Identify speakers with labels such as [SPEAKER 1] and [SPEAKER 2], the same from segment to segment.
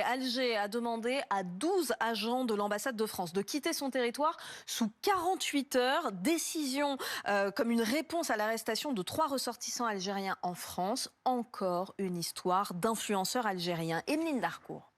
[SPEAKER 1] Alger a demandé à 12 agents de l'ambassade de France de quitter son territoire sous 48 heures. Décision comme une réponse à l'arrestation de 3 ressortissants algériens en France. Encore une histoire d'influenceurs algériens. Emeline Darcourt.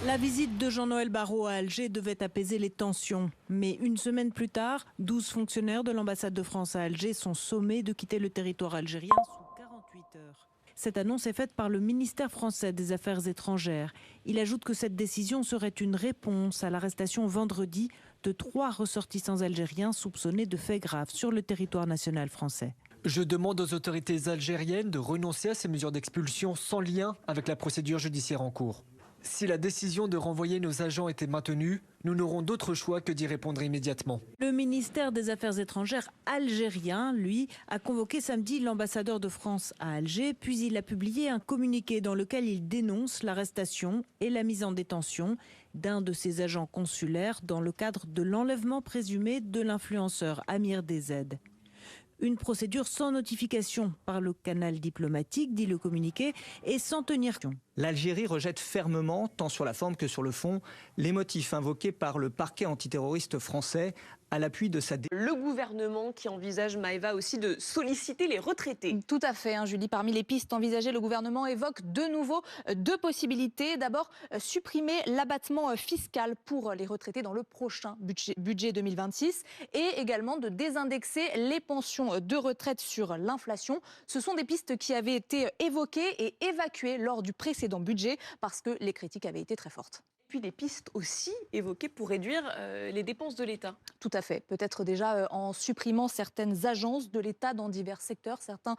[SPEAKER 2] La visite de Jean-Noël Barrot à Alger devait apaiser les tensions. Mais une semaine plus tard, 12 fonctionnaires de l'ambassade de France à Alger sont sommés de quitter le territoire algérien sous 48 heures. Cette annonce est faite par le ministère français des Affaires étrangères. Il ajoute que cette décision serait une réponse à l'arrestation vendredi de 3 ressortissants algériens soupçonnés de faits graves sur le territoire national français.
[SPEAKER 3] Je demande aux autorités algériennes de renoncer à ces mesures d'expulsion sans lien avec la procédure judiciaire en cours. Si la décision de renvoyer nos agents était maintenue, nous n'aurons d'autre choix que d'y répondre immédiatement.
[SPEAKER 2] Le ministère des Affaires étrangères algérien, lui, a convoqué samedi l'ambassadeur de France à Alger, puis il a publié un communiqué dans lequel il dénonce l'arrestation et la mise en détention d'un de ses agents consulaires dans le cadre de l'enlèvement présumé de l'influenceur Amir DZ. Une procédure sans notification par le canal diplomatique, dit le communiqué, et sans tenir compte.
[SPEAKER 4] L'Algérie rejette fermement, tant sur la forme que sur le fond, les motifs invoqués par le parquet antiterroriste français à l'appui de sa...
[SPEAKER 5] Le gouvernement qui envisage, Maëva, aussi de solliciter les retraités.
[SPEAKER 6] Tout à fait, Julie. Parmi les pistes envisagées, le gouvernement évoque de nouveau 2 possibilités. D'abord, supprimer l'abattement fiscal pour les retraités dans le prochain budget 2026 et également de désindexer les pensions de retraite sur l'inflation. Ce sont des pistes qui avaient été évoquées et évacuées lors du précédent budget parce que les critiques avaient été très fortes.
[SPEAKER 5] Puis des pistes aussi évoquées pour réduire les dépenses de l'État.
[SPEAKER 6] Tout à fait. Peut-être déjà en supprimant certaines agences de l'État dans divers secteurs, certains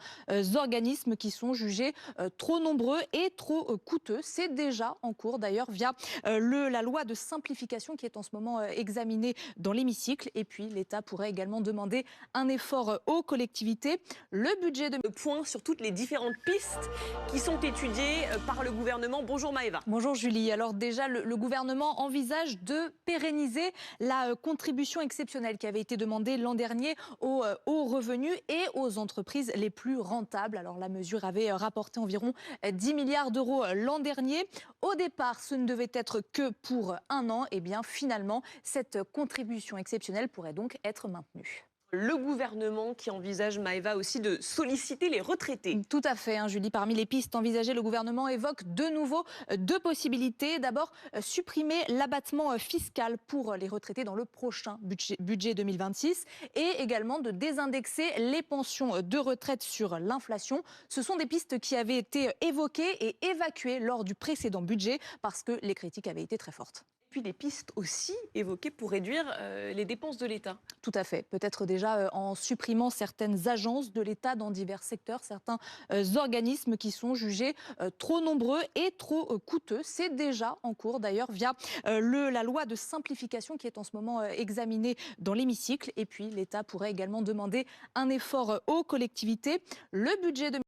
[SPEAKER 6] organismes qui sont jugés trop nombreux et trop coûteux. C'est déjà en cours d'ailleurs via la loi de simplification qui est en ce moment examinée dans l'hémicycle. Et puis l'État pourrait également demander un effort aux collectivités. Le budget de...
[SPEAKER 5] Point sur toutes les différentes pistes qui sont étudiées par le gouvernement. Bonjour Maëva.
[SPEAKER 6] Bonjour Julie. Alors déjà, le gouvernement envisage de pérenniser la contribution exceptionnelle qui avait été demandée l'an dernier aux revenus et aux entreprises les plus rentables. Alors la mesure avait rapporté environ 10 milliards d'euros l'an dernier. Au départ, ce ne devait être que pour 1 an. Et bien finalement, cette contribution exceptionnelle pourrait donc être maintenue.
[SPEAKER 5] Le gouvernement qui envisage, Maëva, aussi de solliciter les retraités.
[SPEAKER 6] Tout à fait, Julie. Parmi les pistes envisagées, le gouvernement évoque de nouveau 2 possibilités. D'abord, supprimer l'abattement fiscal pour les retraités dans le prochain budget 2026 et également de désindexer les pensions de retraite sur l'inflation. Ce sont des pistes qui avaient été évoquées et évacuées lors du précédent budget parce que les critiques avaient été très fortes.
[SPEAKER 5] Puis des pistes aussi évoquées pour réduire les dépenses de l'État.
[SPEAKER 6] Tout à fait. Peut-être déjà en supprimant certaines agences de l'État dans divers secteurs, certains organismes qui sont jugés trop nombreux et trop coûteux. C'est déjà en cours d'ailleurs via la loi de simplification qui est en ce moment examinée dans l'hémicycle. Et puis l'État pourrait également demander un effort aux collectivités. Le budget de